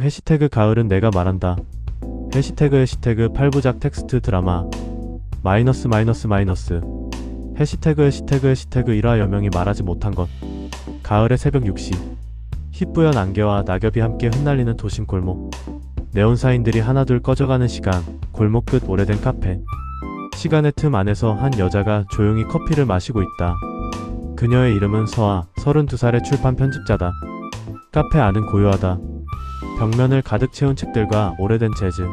해시태그 가을은 내가 말한다. 해시태그 8부작 텍스트 드라마 마이너스 해시태그 1화 여명이 말하지 못한 것. 가을의 새벽 6시. 희뿌연 안개와 낙엽이 함께 흩날리는 도심 골목. 네온사인들이 하나둘 꺼져가는 시간. 골목 끝 오래된 카페. 시간의 틈 안에서 한 여자가 조용히 커피를 마시고 있다. 그녀의 이름은 서아, 32살의 출판 편집자다. 카페 안은 고요하다. 벽면을 가득 채운 책들과 오래된 재즈,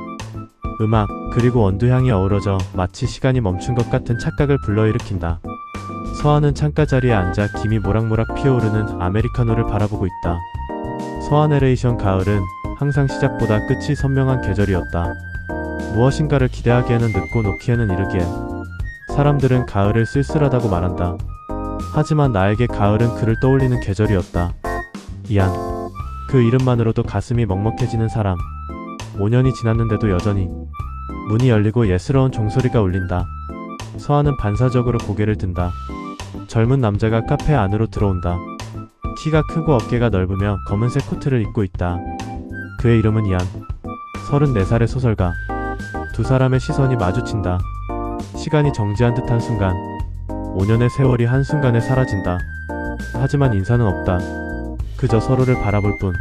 음악, 그리고 원두향이 어우러져 마치 시간이 멈춘 것 같은 착각을 불러일으킨다. 서아는 창가 자리에 앉아 김이 모락모락 피어오르는 아메리카노를 바라보고 있다. 서아 내레이션 가을은 항상 시작보다 끝이 선명한 계절이었다. 무엇인가를 기대하기에는 늦고 놓기에는 이르기에. 사람들은 가을을 쓸쓸하다고 말한다. 하지만 나에게 가을은 그를 떠올리는 계절이었다. 이안. 그 이름만으로도 가슴이 먹먹해지는 사람. 5년이 지났는데도 여전히. 문이 열리고 예스러운 종소리가 울린다. 서아는 반사적으로 고개를 든다. 젊은 남자가 카페 안으로 들어온다. 키가 크고 어깨가 넓으며 검은색 코트를 입고 있다. 그의 이름은 이안. 34살의 소설가. 두 사람의 시선이 마주친다. 시간이 정지한 듯한 순간. 5년의 세월이 한순간에 사라진다. 하지만 인사는 없다. 그저 서로를 바라볼 뿐.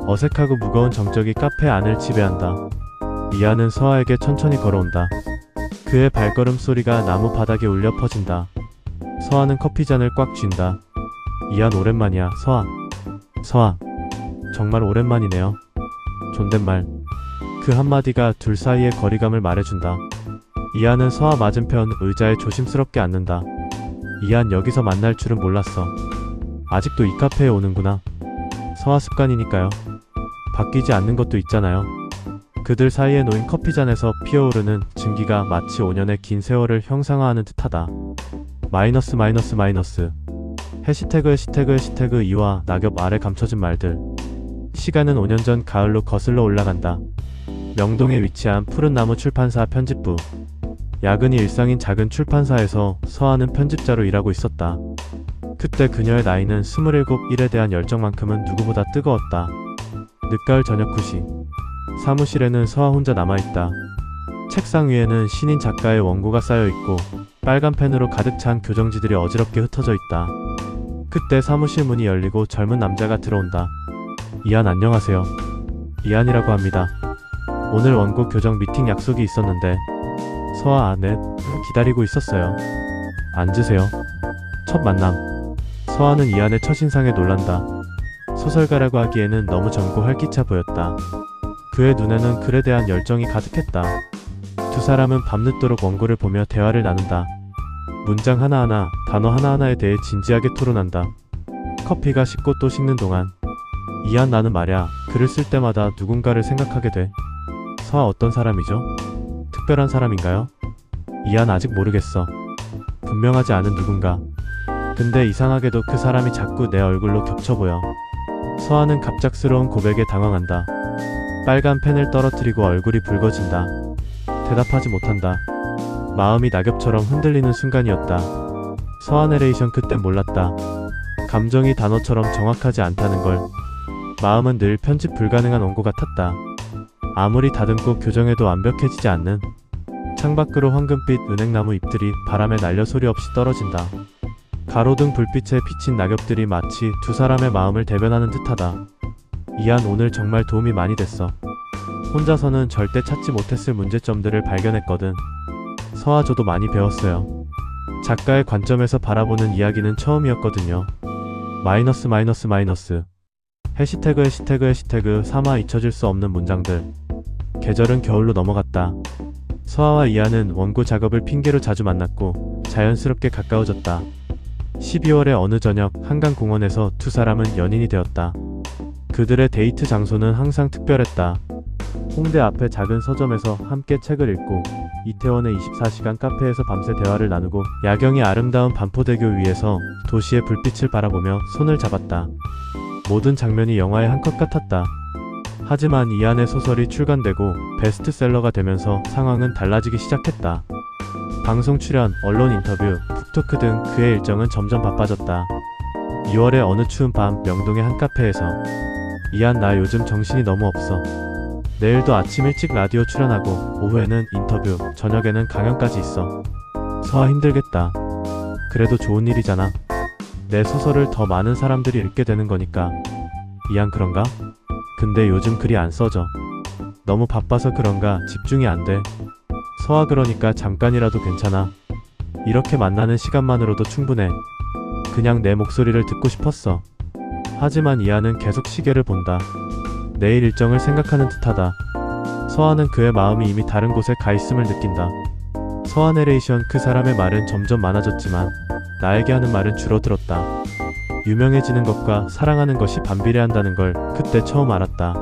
어색하고 무거운 정적이 카페 안을 지배한다. 이안은 서아에게 천천히 걸어온다. 그의 발걸음 소리가 나무 바닥에 울려 퍼진다. 서아는 커피잔을 꽉 쥔다. 이안 오랜만이야, 서아. 서아. 정말 오랜만이네요. 존댓말. 그 한마디가 둘 사이의 거리감을 말해준다. 이안은 서아 맞은편 의자에 조심스럽게 앉는다. 이안 여기서 만날 줄은 몰랐어. 아직도 이 카페에 오는구나. 서아 습관이니까요. 바뀌지 않는 것도 있잖아요. 그들 사이에 놓인 커피잔에서 피어오르는 증기가 마치 5년의 긴 세월을 형상화하는 듯하다. 마이너스 해시태그 2와 낙엽 아래 감춰진 말들. 시간은 5년 전 가을로 거슬러 올라간다. 명동에 위치한 푸른나무 출판사 편집부. 야근이 일상인 작은 출판사에서 서아는 편집자로 일하고 있었다. 그때 그녀의 나이는 27, 일에 대한 열정만큼은 누구보다 뜨거웠다. 늦가을 저녁 9시. 사무실에는 서아 혼자 남아있다. 책상 위에는 신인 작가의 원고가 쌓여있고 빨간 펜으로 가득 찬 교정지들이 어지럽게 흩어져 있다. 그때 사무실 문이 열리고 젊은 남자가 들어온다. 이안 안녕하세요. 이안이라고 합니다. 오늘 원고 교정 미팅 약속이 있었는데. 서아 네, 기다리고 있었어요. 앉으세요. 첫 만남. 서아는 이안의 첫인상에 놀란다. 소설가라고 하기에는 너무 젊고 활기차 보였다. 그의 눈에는 글에 대한 열정이 가득했다. 두 사람은 밤늦도록 원고를 보며 대화를 나눈다. 문장 하나하나, 단어 하나하나에 대해 진지하게 토론한다. 커피가 식고 또 식는 동안. 이안 나는 말야, 글을 쓸 때마다 누군가를 생각하게 돼. 서아 어떤 사람이죠? 특별한 사람인가요? 이안 아직 모르겠어. 분명하지 않은 누군가. 근데 이상하게도 그 사람이 자꾸 내 얼굴로 겹쳐 보여. 서아는 갑작스러운 고백에 당황한다. 빨간 펜을 떨어뜨리고 얼굴이 붉어진다. 대답하지 못한다. 마음이 낙엽처럼 흔들리는 순간이었다. 서아 내레이션 그땐 몰랐다. 감정이 단어처럼 정확하지 않다는 걸. 마음은 늘 편집 불가능한 원고 같았다. 아무리 다듬고 교정해도 완벽해지지 않는. 창밖으로 황금빛 은행나무 잎들이 바람에 날려 소리 없이 떨어진다. 가로등 불빛에 비친 낙엽들이 마치 두 사람의 마음을 대변하는 듯하다. 이안 오늘 정말 도움이 많이 됐어. 혼자서는 절대 찾지 못했을 문제점들을 발견했거든. 서아 저도 많이 배웠어요. 작가의 관점에서 바라보는 이야기는 처음이었거든요. 마이너스 해시태그 3화 잊혀질 수 없는 문장들. 계절은 겨울로 넘어갔다. 서아와 이안은 원고 작업을 핑계로 자주 만났고 자연스럽게 가까워졌다. 12월의 어느 저녁 한강공원에서 두 사람은 연인이 되었다. 그들의 데이트 장소는 항상 특별했다. 홍대 앞의 작은 서점에서 함께 책을 읽고 이태원의 24시간 카페에서 밤새 대화를 나누고 야경이 아름다운 반포대교 위에서 도시의 불빛을 바라보며 손을 잡았다. 모든 장면이 영화의 한 컷 같았다. 하지만 이안의 소설이 출간되고 베스트셀러가 되면서 상황은 달라지기 시작했다. 방송 출연, 언론 인터뷰, 북토크 등 그의 일정은 점점 바빠졌다. 2월의 어느 추운 밤 명동의 한 카페에서 이안, 나 요즘 정신이 너무 없어. 내일도 아침 일찍 라디오 출연하고 오후에는 인터뷰, 저녁에는 강연까지 있어. 서아, 힘들겠다. 그래도 좋은 일이잖아. 내 소설을 더 많은 사람들이 읽게 되는 거니까. 이안, 그런가? 근데 요즘 글이 안 써져. 너무 바빠서 그런가 집중이 안 돼. 서아, 그러니까 잠깐이라도 괜찮아. 이렇게 만나는 시간만으로도 충분해. 그냥 내 목소리를 듣고 싶었어. 하지만 이안은 계속 시계를 본다. 내일 일정을 생각하는 듯하다. 서아는 그의 마음이 이미 다른 곳에 가 있음을 느낀다. 서아 내레이션, 그 사람의 말은 점점 많아졌지만 나에게 하는 말은 줄어들었다. 유명해지는 것과 사랑하는 것이 반비례한다는 걸 그때 처음 알았다.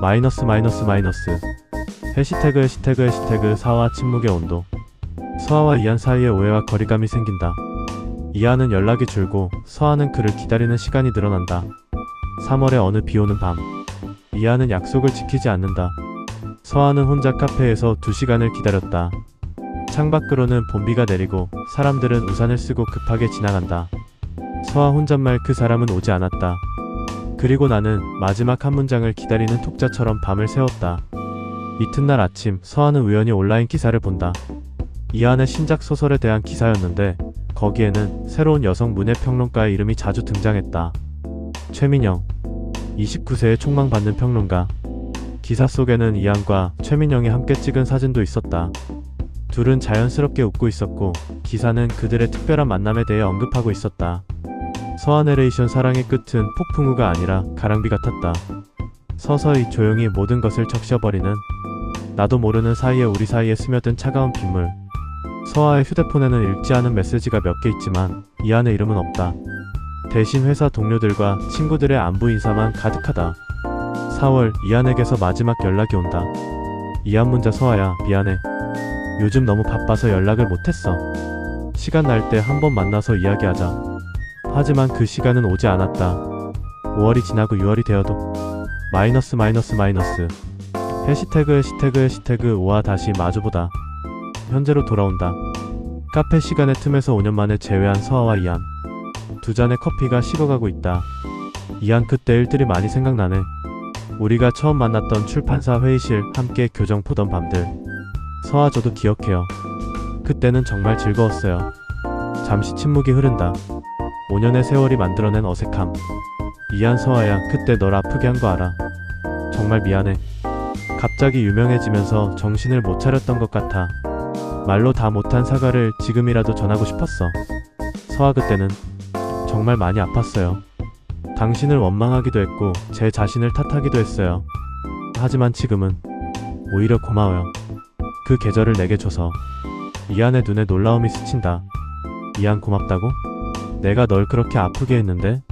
마이너스 마이너스 마이너스. 해시태그 사와 침묵의 온도. 서아와 이안 사이에 오해와 거리감이 생긴다. 이안은 연락이 줄고 서아는 그를 기다리는 시간이 늘어난다. 3월의 어느 비오는 밤. 이안은 약속을 지키지 않는다. 서아는 혼자 카페에서 2시간을 기다렸다. 창밖으로는 봄비가 내리고 사람들은 우산을 쓰고 급하게 지나간다. 서아 혼잣말, 그 사람은 오지 않았다. 그리고 나는 마지막 한 문장을 기다리는 독자처럼 밤을 새웠다. 이튿날 아침, 서아는 우연히 온라인 기사를 본다. 이안의 신작 소설에 대한 기사였는데 거기에는 새로운 여성 문예평론가의 이름이 자주 등장했다. 최민영, 29세의 촉망받는 평론가. 기사 속에는 이안과 최민영이 함께 찍은 사진도 있었다. 둘은 자연스럽게 웃고 있었고 기사는 그들의 특별한 만남에 대해 언급하고 있었다. 서아 내레이션, 사랑의 끝은 폭풍우가 아니라 가랑비 같았다. 서서히 조용히 모든 것을 적셔버리는, 나도 모르는 사이에 우리 사이에 스며든 차가운 빗물. 서아의 휴대폰에는 읽지 않은 메시지가 몇 개 있지만 이안의 이름은 없다. 대신 회사 동료들과 친구들의 안부 인사만 가득하다. 4월, 이안에게서 마지막 연락이 온다. 이안 문자, 서아야, 미안해. 요즘 너무 바빠서 연락을 못했어. 시간 날 때 한번 만나서 이야기하자. 하지만 그 시간은 오지 않았다. 5월이 지나고 6월이 되어도 마이너스 마이너스 마이너스. 해시태그 5와 다시 마주보다. 현재로 돌아온다. 카페 시간의 틈에서 5년 만에 재회한 서아와 이안. 2잔의 커피가 식어가고 있다. 이안, 그때 일들이 많이 생각나네. 우리가 처음 만났던 출판사 회의실, 함께 교정 보던 밤들. 서아, 저도 기억해요. 그때는 정말 즐거웠어요. 잠시 침묵이 흐른다. 5년의 세월이 만들어낸 어색함. 이안, 서아야, 그때 널 아프게 한 거 알아. 정말 미안해. 갑자기 유명해지면서 정신을 못 차렸던 것 같아. 말로 다 못한 사과를 지금이라도 전하고 싶었어. 서아, 그때는 정말 많이 아팠어요. 당신을 원망하기도 했고 제 자신을 탓하기도 했어요. 하지만 지금은 오히려 고마워요. 그 계절을 내게 줘서. 이안의 눈에 놀라움이 스친다. 이안, 고맙다고? 내가 널 그렇게 아프게 했는데?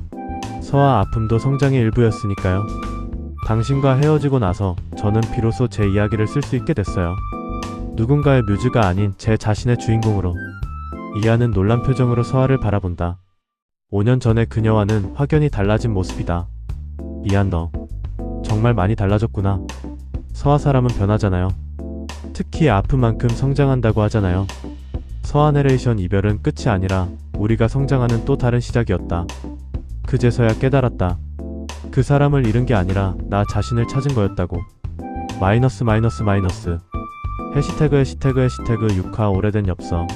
서아, 아픔도 성장의 일부였으니까요. 당신과 헤어지고 나서 저는 비로소 제 이야기를 쓸 수 있게 됐어요. 누군가의 뮤즈가 아닌 제 자신의 주인공으로. 이안은 놀란 표정으로 서아를 바라본다. 5년 전에 그녀와는 확연히 달라진 모습이다. 이안, 너 정말 많이 달라졌구나. 서아, 사람은 변하잖아요. 특히 아픔만큼 성장한다고 하잖아요. 서아 내레이션, 이별은 끝이 아니라 우리가 성장하는 또 다른 시작이었다. 그제서야 깨달았다. 그 사람을 잃은 게 아니라 나 자신을 찾은 거였다고. 마이너스 마이너스 마이너스. 해시태그 6화 오래된 엽서.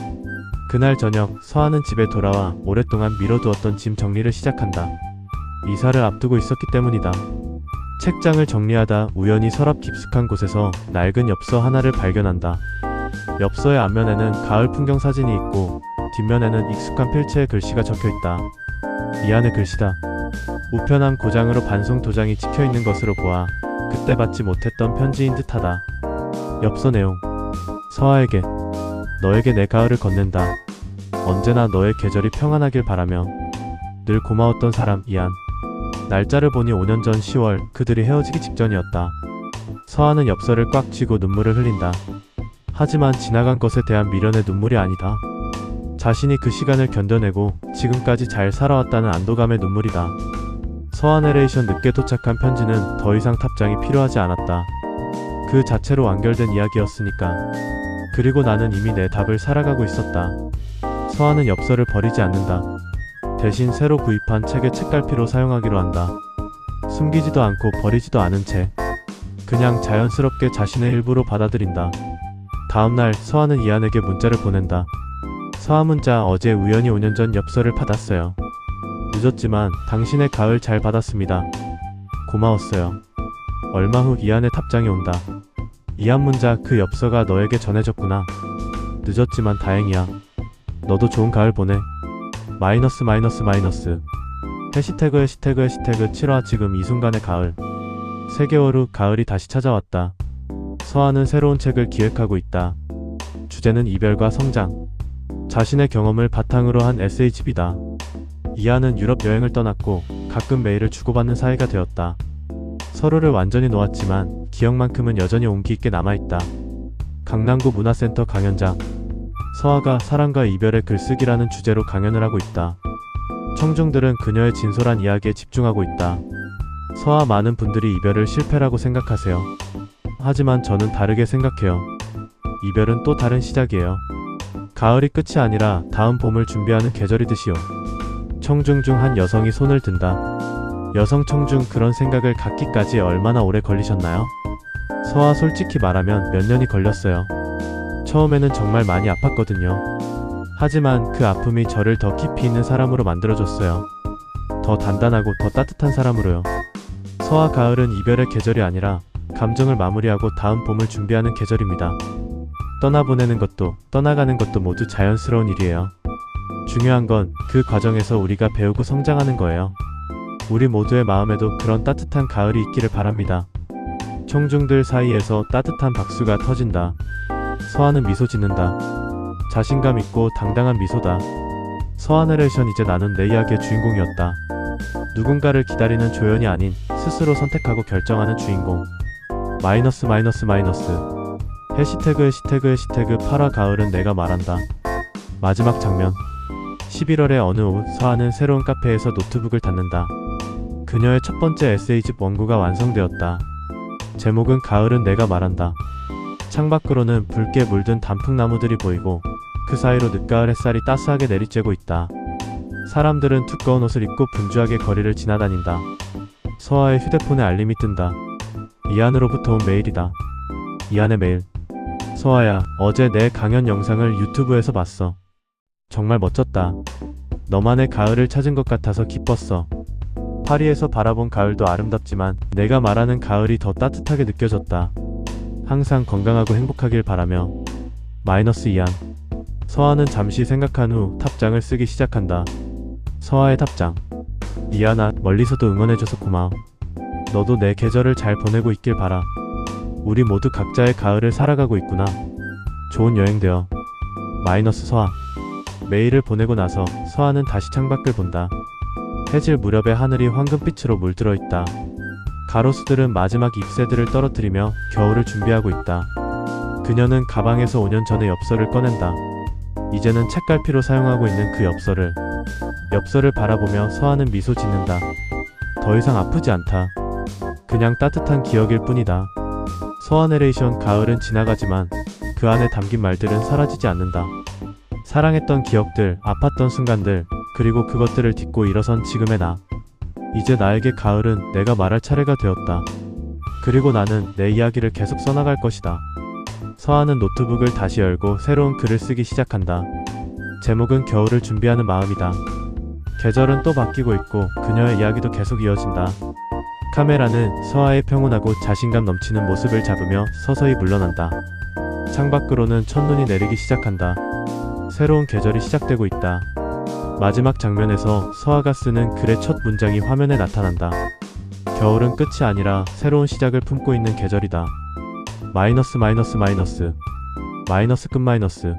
그날 저녁, 서아는 집에 돌아와 오랫동안 미뤄두었던 짐 정리를 시작한다. 이사를 앞두고 있었기 때문이다. 책장을 정리하다 우연히 서랍 깊숙한 곳에서 낡은 엽서 하나를 발견한다. 엽서의 앞면에는 가을 풍경 사진이 있고 뒷면에는 익숙한 필체의 글씨가 적혀있다. 이안의 글씨다. 우편함 고장으로 반송 도장이 찍혀있는 것으로 보아 그때 받지 못했던 편지인 듯하다. 엽서 내용. 서아에게. 너에게 내 가을을 건넨다. 언제나 너의 계절이 평안하길 바라며. 늘 고마웠던 사람, 이안. 날짜를 보니 5년 전 10월, 그들이 헤어지기 직전이었다. 서아는 엽서를 꽉 쥐고 눈물을 흘린다. 하지만 지나간 것에 대한 미련의 눈물이 아니다. 자신이 그 시간을 견뎌내고 지금까지 잘 살아왔다는 안도감의 눈물이다. 서아 내레이션, 늦게 도착한 편지는 더 이상 답장이 필요하지 않았다. 그 자체로 완결된 이야기였으니까. 그리고 나는 이미 내 답을 살아가고 있었다. 서아는 엽서를 버리지 않는다. 대신 새로 구입한 책의 책갈피로 사용하기로 한다. 숨기지도 않고 버리지도 않은 채 그냥 자연스럽게 자신의 일부로 받아들인다. 다음날 서아는 이안에게 문자를 보낸다. 서아 문자 어제 우연히 5년 전 엽서를 받았어요. 늦었지만 당신의 가을 잘 받았습니다. 고마웠어요. 얼마 후 이안의 답장이 온다. 이안 문자 그 엽서가 너에게 전해졌구나. 늦었지만 다행이야. 너도 좋은 가을 보내. 마이너스 마이너스 마이너스 해시태그 7화 지금 이 순간의 가을. 3개월 후 가을이 다시 찾아왔다. 서아는 새로운 책을 기획하고 있다. 주제는 이별과 성장. 자신의 경험을 바탕으로 한 에세이집이다. 이안은 유럽 여행을 떠났고 가끔 메일을 주고받는 사이가 되었다. 서로를 완전히 놓았지만 기억만큼은 여전히 온기 있게 남아있다. 강남구 문화센터 강연장. 서아가 사랑과 이별의 글쓰기라는 주제로 강연을 하고 있다. 청중들은 그녀의 진솔한 이야기에 집중하고 있다. 서아 많은 분들이 이별을 실패라고 생각하세요. 하지만 저는 다르게 생각해요. 이별은 또 다른 시작이에요. 가을이 끝이 아니라 다음 봄을 준비하는 계절이듯이요. 청중 중 한 여성이 손을 든다. 여성 청중 그런 생각을 갖기까지 얼마나 오래 걸리셨나요? 서아 솔직히 말하면 몇 년이 걸렸어요. 처음에는 정말 많이 아팠거든요. 하지만 그 아픔이 저를 더 깊이 있는 사람으로 만들어줬어요. 더 단단하고 더 따뜻한 사람으로요. 서아 가을은 이별의 계절이 아니라 감정을 마무리하고 다음 봄을 준비하는 계절입니다. 떠나보내는 것도 떠나가는 것도 모두 자연스러운 일이에요. 중요한 건 그 과정에서 우리가 배우고 성장하는 거예요. 우리 모두의 마음에도 그런 따뜻한 가을이 있기를 바랍니다. 청중들 사이에서 따뜻한 박수가 터진다. 서아는 미소 짓는다. 자신감 있고 당당한 미소다. 서아 내레이션. 이제 나는 내 이야기의 주인공이었다. 누군가를 기다리는 조연이 아닌 스스로 선택하고 결정하는 주인공. 마이너스 마이너스 마이너스 해시태그 8화 가을은 내가 말한다. 마지막 장면. 11월의 어느 오후 서아는 새로운 카페에서 노트북을 닫는다. 그녀의 첫 번째 에세이집 원고가 완성되었다. 제목은 가을은 내가 말한다. 창밖으로는 붉게 물든 단풍나무들이 보이고 그 사이로 늦가을 햇살이 따스하게 내리쬐고 있다. 사람들은 두꺼운 옷을 입고 분주하게 거리를 지나다닌다. 서아의 휴대폰에 알림이 뜬다. 이안으로부터 온 메일이다. 이안의 메일. 서아야, 어제 내 강연 영상을 유튜브에서 봤어. 정말 멋졌다. 너만의 가을을 찾은 것 같아서 기뻤어. 파리에서 바라본 가을도 아름답지만 내가 말하는 가을이 더 따뜻하게 느껴졌다. 항상 건강하고 행복하길 바라며. 마이너스 이안. 서아는 잠시 생각한 후 답장을 쓰기 시작한다. 서아의 답장. 이안아, 멀리서도 응원해줘서 고마워. 너도 내 계절을 잘 보내고 있길 바라. 우리 모두 각자의 가을을 살아가고 있구나. 좋은 여행 되어. 마이너스 서아. 메일을 보내고 나서 서아는 다시 창밖을 본다. 해질 무렵에 하늘이 황금빛으로 물들어 있다. 가로수들은 마지막 잎새들을 떨어뜨리며 겨울을 준비하고 있다. 그녀는 가방에서 5년 전의 엽서를 꺼낸다. 이제는 책갈피로 사용하고 있는 그 엽서를 바라보며 서아는 미소 짓는다. 더 이상 아프지 않다. 그냥 따뜻한 기억일 뿐이다. 서아 내레이션. 가을은 지나가지만 그 안에 담긴 말들은 사라지지 않는다. 사랑했던 기억들, 아팠던 순간들, 그리고 그것들을 딛고 일어선 지금의 나. 이제 나에게 가을은 내가 말할 차례가 되었다. 그리고 나는 내 이야기를 계속 써나갈 것이다. 서아는 노트북을 다시 열고 새로운 글을 쓰기 시작한다. 제목은 겨울을 준비하는 마음이다. 계절은 또 바뀌고 있고 그녀의 이야기도 계속 이어진다. 카메라는 서아의 평온하고 자신감 넘치는 모습을 잡으며 서서히 물러난다. 창밖으로는 첫눈이 내리기 시작한다. 새로운 계절이 시작되고 있다. 마지막 장면에서 서아가 쓰는 글의 첫 문장이 화면에 나타난다. 겨울은 끝이 아니라 새로운 시작을 품고 있는 계절이다. 마이너스 마이너스 마이너스 마이너스 끝 마이너스